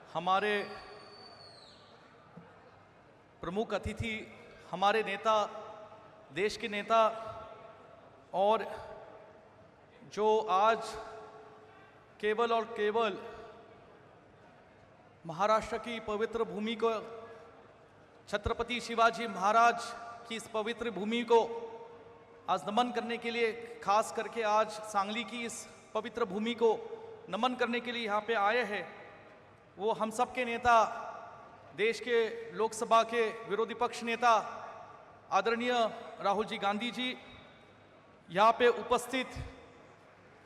हमारे प्रमुख अतिथि, हमारे नेता, देश के नेता, और जो आज केवल और केवल महाराष्ट्र की पवित्र भूमि को, छत्रपति शिवाजी महाराज की इस पवित्र भूमि को आज नमन करने के लिए, खास करके आज सांगली की इस पवित्र भूमि को नमन करने के लिए यहाँ पे आए हैं, वो हम सब के नेता, देश के लोकसभा के विरोधी पक्ष नेता आदरणीय राहुल जी गांधी जी, यहाँ पे उपस्थित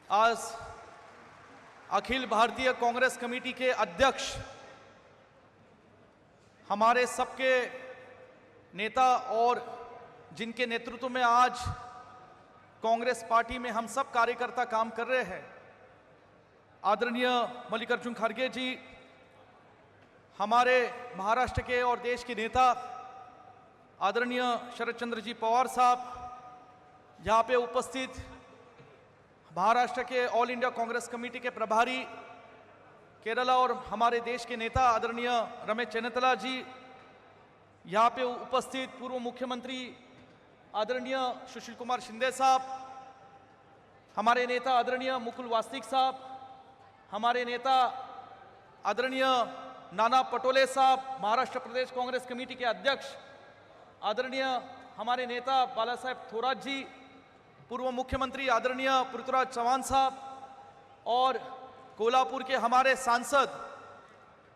आज अखिल भारतीय कांग्रेस कमेटी के अध्यक्ष, हमारे सबके नेता और जिनके नेतृत्व में आज कांग्रेस पार्टी में हम सब कार्यकर्ता काम कर रहे हैं, आदरणीय मल्लिकार्जुन खड़गे जी, हमारे महाराष्ट्र के और देश के नेता आदरणीय शरद चंद्र जी पवार साहब, यहाँ पे उपस्थित महाराष्ट्र के ऑल इंडिया कांग्रेस कमेटी के प्रभारी, केरला और हमारे देश के नेता आदरणीय रमेश चेन्नितला जी, यहाँ पे उपस्थित पूर्व मुख्यमंत्री आदरणीय सुशील कुमार शिंदे साहब, हमारे नेता आदरणीय मुकुल वासनिक साहब, हमारे नेता आदरणीय नाना पटोले साहब, महाराष्ट्र प्रदेश कांग्रेस कमेटी के अध्यक्ष आदरणीय हमारे नेता बाला साहेब थोरात जी, पूर्व मुख्यमंत्री आदरणीय पृथ्वीराज चौहान साहब, और कोल्हापुर के हमारे सांसद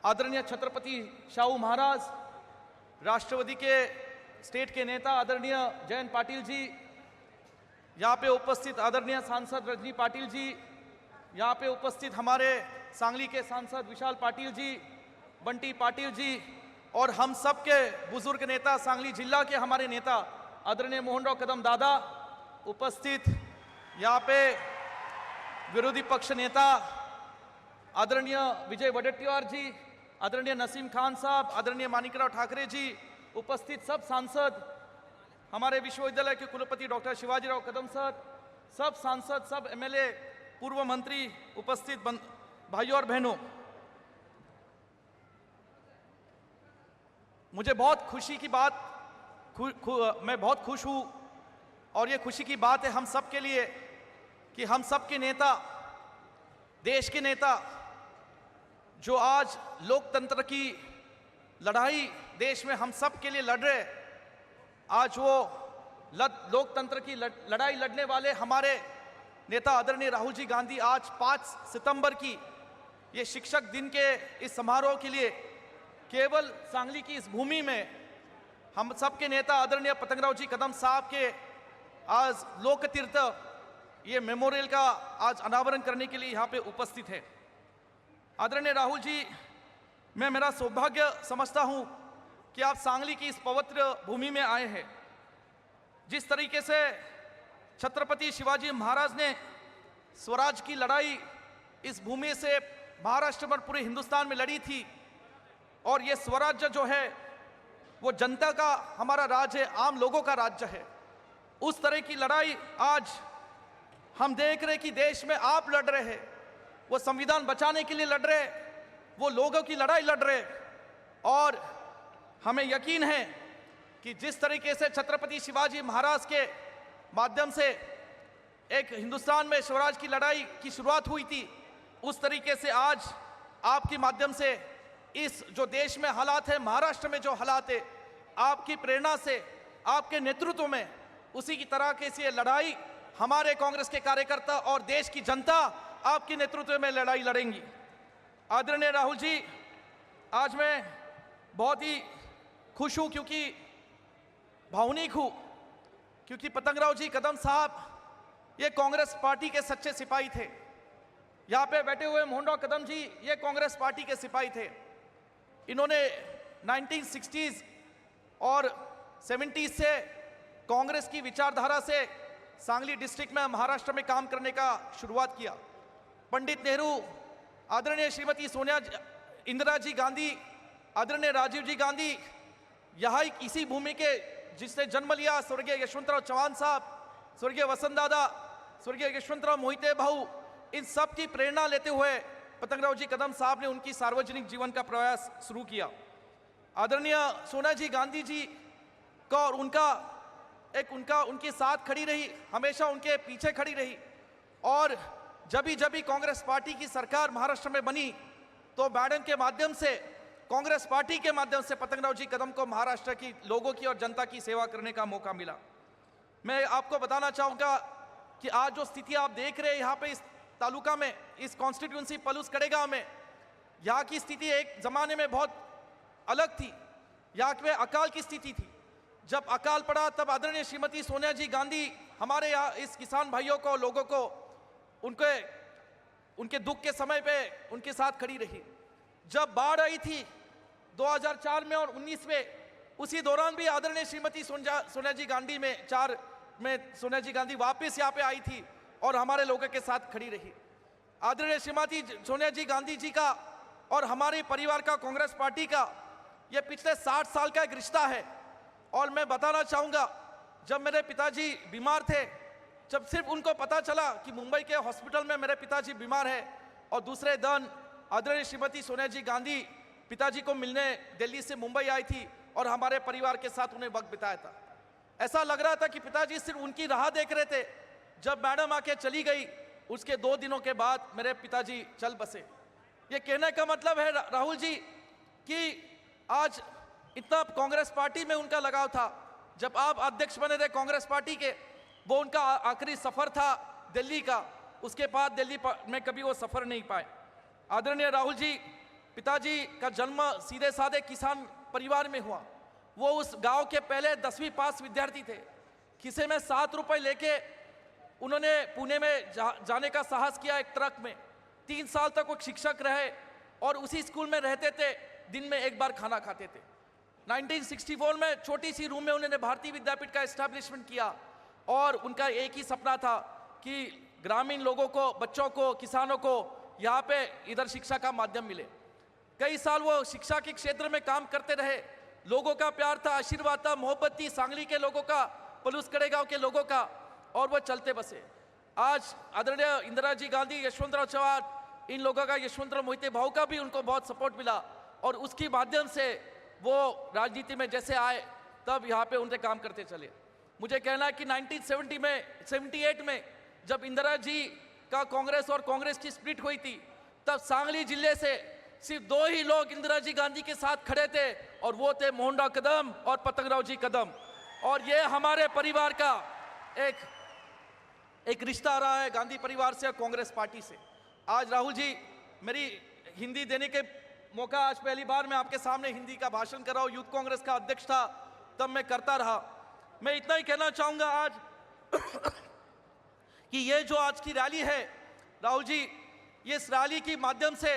आदरणीय छत्रपति शाहू महाराज, राष्ट्रवादी के स्टेट के नेता आदरणीय जयंत पाटिल जी, यहाँ पे उपस्थित आदरणीय सांसद रजनी पाटिल जी, यहाँ पे उपस्थित हमारे सांगली के सांसद विशाल पाटिल जी, बंटी पाटिल जी, और हम सब के बुजुर्ग नेता, सांगली जिला के हमारे नेता आदरणीय मोहनराव कदम दादा, उपस्थित यहाँ पे विरोधी पक्ष नेता आदरणीय विजय वडेट्टीवार जी, आदरणीय नसीम खान साहब, आदरणीय माणिकराव ठाकरे जी, उपस्थित सब सांसद, हमारे विश्वविद्यालय के कुलपति डॉक्टर शिवाजीराव कदम सर, सब सांसद, सब एमएलए, पूर्व मंत्री, उपस्थित भाइयों और बहनों, मुझे बहुत खुशी की बात, मैं बहुत खुश हूँ, और ये खुशी की बात है हम सब के लिए कि हम सब के नेता, देश के नेता, जो आज लोकतंत्र की लड़ाई देश में हम सब के लिए लड़ रहे, आज वो लोकतंत्र की लड़ाई लड़ने वाले हमारे नेता आदरणीय राहुल जी गांधी आज 5 सितंबर की ये शिक्षक दिन के इस समारोह के लिए केवल सांगली की इस भूमि में हम सब के नेता आदरणीय पतंगराव जी कदम साहब के आज लोक तीर्थ ये मेमोरियल का आज अनावरण करने के लिए यहाँ पे उपस्थित है। आदरणीय राहुल जी, मैं मेरा सौभाग्य समझता हूँ कि आप सांगली की इस पवित्र भूमि में आए हैं। जिस तरीके से छत्रपति शिवाजी महाराज ने स्वराज की लड़ाई इस भूमि से महाराष्ट्र पर पूरे हिंदुस्तान में लड़ी थी, और ये स्वराज्य जो है वो जनता का हमारा राज है, आम लोगों का राज्य है। उस तरह की लड़ाई आज हम देख रहे कि देश में आप लड़ रहे हैं, वो संविधान बचाने के लिए लड़ रहे, वो लोगों की लड़ाई लड़ रहे, और हमें यकीन है कि जिस तरीके से छत्रपति शिवाजी महाराज के माध्यम से एक हिंदुस्तान में स्वराज की लड़ाई की शुरुआत हुई थी, उस तरीके से आज आपके माध्यम से इस जो देश में हालात है, महाराष्ट्र में जो हालात है, आपकी प्रेरणा से, आपके नेतृत्व में उसी की तरह की ये लड़ाई हमारे कांग्रेस के कार्यकर्ता और देश की जनता आपके नेतृत्व में लड़ाई लड़ेंगी। आदरणीय राहुल जी, आज मैं बहुत ही खुश हूँ, क्योंकि भावनिक हूँ, क्योंकि पतंगराव जी कदम साहब ये कांग्रेस पार्टी के सच्चे सिपाही थे। यहाँ पे बैठे हुए मोहनराव कदम जी ये कांग्रेस पार्टी के सिपाही थे। इन्होंने 1960s और 70s से कांग्रेस की विचारधारा से सांगली डिस्ट्रिक्ट में महाराष्ट्र में काम करने का शुरुआत किया। पंडित नेहरू, आदरणीय श्रीमती सोनिया इंदिरा जी गांधी, आदरणीय राजीव जी गांधी, यहाँ इसी भूमि के जिसने जन्म लिया, स्वर्गीय यशवंतराव चौहान साहब, स्वर्गीय वसंत दादा, स्वर्गीय यशवंतराव मोहिते भाऊ, इन सब की प्रेरणा लेते हुए पतंगराव जी कदम साहब ने उनकी सार्वजनिक जीवन का प्रयास शुरू किया। आदरणीय सोनिया जी गांधी जी का और उनके साथ खड़ी रही, हमेशा उनके पीछे खड़ी रही। और जब भी कांग्रेस पार्टी की सरकार महाराष्ट्र में बनी तो मैडम के माध्यम से, कांग्रेस पार्टी के माध्यम से पतंगराव जी कदम को महाराष्ट्र की लोगों की और जनता की सेवा करने का मौका मिला। मैं आपको बताना चाहूँगा कि आज जो स्थिति आप देख रहे हैं यहाँ पे इस तालुका में, इस कॉन्स्टिट्यूंसी पलूस कड़ेगांव में, यहाँ की स्थिति एक ज़माने में बहुत अलग थी। यहाँ पे अकाल की स्थिति थी। जब अकाल पड़ा तब आदरणीय श्रीमती सोनिया जी गांधी हमारे यहाँ इस किसान भाइयों को, लोगों को उनके दुख के समय पे उनके साथ खड़ी रही। जब बाढ़ आई थी 2004 में और 19 में, उसी दौरान भी आदरणीय श्रीमती सोनिया जी गांधी में 4 में सोनिया जी गांधी वापस यहाँ पे आई थी और हमारे लोगों के साथ खड़ी रही। आदरणीय श्रीमती सोनिया जी गांधी जी का और हमारे परिवार का, कांग्रेस पार्टी का, ये पिछले 60 साल का एक रिश्ता है। और मैं बताना चाहूँगा, जब मेरे पिताजी बीमार थे, जब सिर्फ उनको पता चला कि मुंबई के हॉस्पिटल में मेरे पिताजी बीमार है, और दूसरे दिन आदरणीय श्रीमती सोनिया जी गांधी पिताजी को मिलने दिल्ली से मुंबई आई थी और हमारे परिवार के साथ उन्हें वक्त बिताया था। ऐसा लग रहा था कि पिताजी सिर्फ उनकी राह देख रहे थे। जब मैडम आके चली गई, उसके 2 दिनों के बाद मेरे पिताजी चल बसे। ये कहने का मतलब है राहुल जी कि आज इतना कांग्रेस पार्टी में उनका लगाव था। जब आप अध्यक्ष बने थे कांग्रेस पार्टी के, वो उनका आखिरी सफर था दिल्ली का। उसके बाद दिल्ली में कभी वो सफर नहीं पाए। आदरणीय राहुल जी, पिताजी का जन्म सीधे साधे किसान परिवार में हुआ। वो उस गांव के पहले 10वीं पास विद्यार्थी थे। खिसे में 7 रुपए लेके उन्होंने पुणे में जाने का साहस किया एक ट्रक में। 3 साल तक वो शिक्षक रहे और उसी स्कूल में रहते थे, दिन में एक बार खाना खाते थे। 1964 में छोटी सी रूम में उन्होंने भारतीय विद्यापीठ का एस्टैब्लिशमेंट किया और उनका एक ही सपना था कि ग्रामीण लोगों को, बच्चों को, किसानों को यहाँ पे इधर शिक्षा का माध्यम मिले। कई साल वो शिक्षा के क्षेत्र में काम करते रहे। लोगों का प्यार था, आशीर्वाद था, मोहब्बत थी, सांगली के लोगों का, पलूस कड़ेगांव के लोगों का, और वो चलते बसे। आज आदरणीय इंदिरा जी गांधी, यशवंतराव चव्हाण, इन लोगों का, यशवंतराव मोहिते भाऊ का भी उनको बहुत सपोर्ट मिला और उसके माध्यम से वो राजनीति में जैसे आए तब यहाँ पे उनसे काम करते चले। मुझे कहना है कि 1978 में जब इंदिरा जी का कांग्रेस और कांग्रेस की स्प्लिट हुई थी, तब सांगली जिले से सिर्फ 2 ही लोग इंदिरा जी गांधी के साथ खड़े थे और वो थे मोहनराव कदम और पतंगराव जी कदम। और ये हमारे परिवार का एक रिश्ता रहा है गांधी परिवार से और कांग्रेस पार्टी से। आज राहुल जी, मेरी हिंदी देने के मौका, आज पहली बार मैं आपके सामने हिंदी का भाषण कर रहा हूँ। यूथ कांग्रेस का अध्यक्ष था तब मैं करता रहा। मैं इतना ही कहना चाहूँगा आज कि ये जो आज की रैली है राहुल जी, ये इस रैली के माध्यम से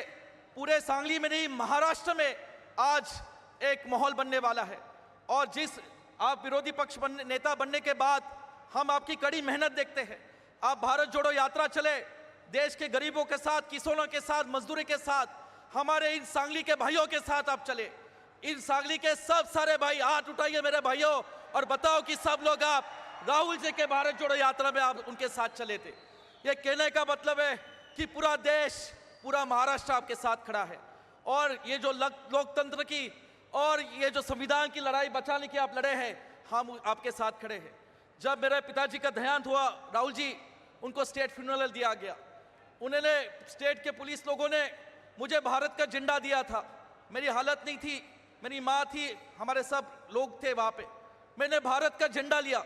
पूरे सांगली में नहीं, महाराष्ट्र में आज एक माहौल बनने वाला है। और जिस आप विरोधी पक्ष नेता बनने के बाद हम आपकी कड़ी मेहनत देखते हैं। आप भारत जोड़ो यात्रा चले, देश के गरीबों के साथ, किसानों के साथ, मजदूरों के साथ, हमारे इन सांगली के भाइयों के साथ आप चले। इन सांगली के सब सारे भाई हाथ उठाइए मेरे भाइयों और बताओ कि सब लोग आप राहुल जी के भारत जोड़ो यात्रा में आप उनके साथ चले थे। ये कहने का मतलब है कि पूरा देश, पूरा महाराष्ट्र आपके साथ खड़ा है। और ये जो लोकतंत्र की और ये जो संविधान की लड़ाई बचाने की आप लड़े हैं, हम आपके साथ खड़े हैं। जब मेरे पिताजी का देहांत हुआ राहुल जी, उनको स्टेट फ्यूनरल दिया गया। उन्होंने, स्टेट के पुलिस लोगों ने मुझे भारत का झंडा दिया था। मेरी हालत नहीं थी, मेरी माँ थी, हमारे सब लोग थे वहाँ पे। मैंने भारत का झंडा लिया,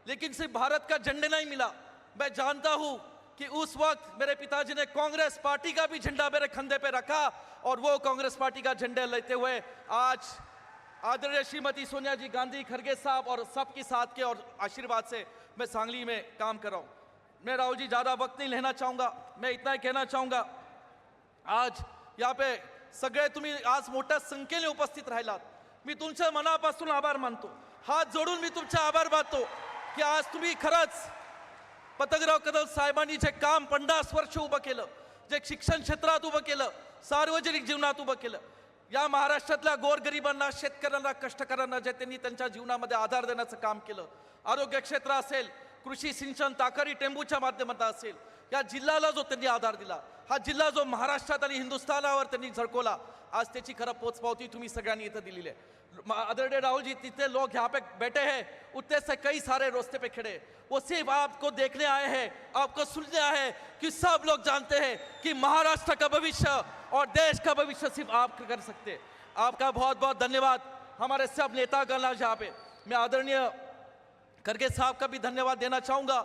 लेकिन सिर्फ भारत का झंडा नहीं मिला। मैं जानता हूँ कि उस वक्त मेरे पिताजी ने कांग्रेस पार्टी का भी झंडा मेरे कंधे पे रखा और वो कांग्रेस पार्टी का झंडा लेते हुए आज आदरणीय श्रीमती सोनिया जी गांधी, खड़गे साहब और सबके साथ के और आशीर्वाद से मैं सांगली में काम कर रहा हूँ। मैं राहुल जी ज़्यादा वक्त नहीं लेना चाहूँगा, मैं इतना ही कहना चाहूँगा, आज यहाँ पे सगळे तुम्ही आज मोठ्या संख्येने उपस्थित राहिलात। मी तुमच्या मनापासून आभार मानतो, हात जोडून मी तुमचे आभार मानतो की आज तुम्ही खरंच पतंगराव कदम साहेबांनी जे काम 50 वर्ष उभं केलं, जे शिक्षण क्षेत्रात उभं केलं, सार्वजनिक जीवनात उभं केलं, या महाराष्ट्रातल्या गोरगरिबांना, शेतकऱ्यांना, कष्टकऱ्यांना जे त्यांनी त्यांच्या जीवनामध्ये आधार देण्याचं काम केलं, आरोग्य क्षेत्र असेल, कृषी सिंचन ताकारी टेंबूच्या माध्यमातून असेल, या जिल्ह्याला जो त्यांनी आधार दिला, हा जिल्हा जो महाराष्ट्रात आणि हिंदुस्थानावर त्यांनी झळकवला, आज त्याची खरं पोचपावती तुम्ही सगळ्यांनी इथं दिलेली आहे। आदरणीय राहुल जी, जितने लोग यहाँ पे बैठे हैं उतने से कई सारे रास्ते पे खड़े, वो सिर्फ आपको देखने आए हैं, आपको सुनने आए हैं कि सब लोग जानते हैं कि महाराष्ट्र का भविष्य और देश का भविष्य सिर्फ आप कर सकते हैं। आपका बहुत बहुत धन्यवाद। हमारे सब नेतागण आज यहाँ पे, मैं आदरणीय खड़गे साहब का भी धन्यवाद देना चाहूँगा,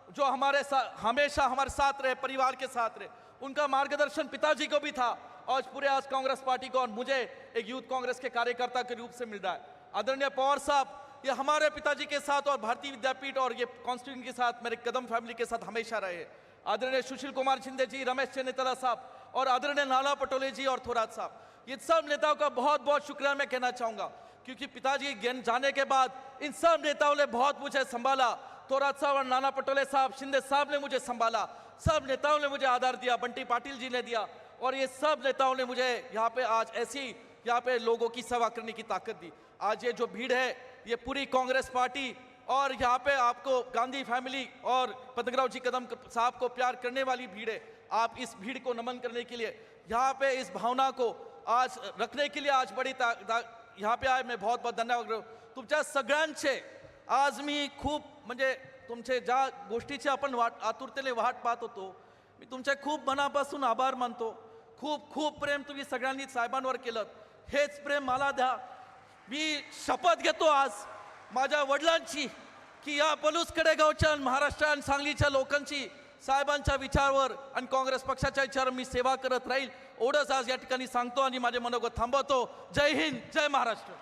जो हमारे साथ हमेशा हमारे साथ रहे, परिवार के साथ रहे। उनका मार्गदर्शन पिताजी को भी था और पूरे आज कांग्रेस पार्टी को और मुझे एक यूथ कांग्रेस के कार्यकर्ता के रूप से मिल रहा है। आदरणीय पवार साहब, ये हमारे पिताजी के साथ और भारतीय विद्यापीठ और ये कॉन्स्टिट्यूशन के साथ, मेरे कदम फैमिली के साथ हमेशा रहे। आदरणीय सुशील कुमार शिंदे जी, रमेश चन्नीतला साहब और आदरणीय नाना पटोले जी और थोराट साहब, ये सब नेताओं का बहुत बहुत शुक्रिया मैं कहना चाहूँगा, क्योंकि पिताजी जाने के बाद इन सब नेताओं ने बहुत मुझे संभाला। थोराट साहब और नाना पटोले साहब, शिंदे साहब ने मुझे संभाला, सब नेताओं ने मुझे आधार दिया, बंटी पाटिल जी ने दिया, और ये सब नेताओं ने मुझे यहाँ पे आज ऐसी यहाँ पे लोगों की सेवा करने की ताकत दी। आज ये जो भीड़ है, ये पूरी कांग्रेस पार्टी और यहाँ पे आपको गांधी फैमिली और पद्मराव जी कदम साहब को प्यार करने वाली भीड़ है। आप इस भीड़ को नमन करने के लिए, यहाँ पे इस भावना को आज रखने के लिए आज बड़ी यहाँ पे आए, मैं बहुत बहुत धन्यवाद करतो। तुमच्या सगळ्यांचे आज मी खूप म्हणजे तुमचे ज्या गोष्टीची आपण आतुरतेने वाट पाहत होतो, मी तुमचे खूप मनापासून आभार मानतो। खूप खूप प्रेम तुम्ही सगळ्यांनी साहेबांवर केलं, हेच प्रेम मला द्या। मी शपथ घेतो आज माझ्या वडिलांची की या पलूसकडे गावच्या महाराष्ट्र आणि सांगलीच्या लोकांची साहेबांच्या विचारावर आणि काँग्रेस पक्षाच्या विचारावर मी सेवा करत राहील, एवढंच आज या ठिकाणी सांगतो आणि माझे मनोगत थांबवतो। जय हिंद, जय महाराष्ट्र।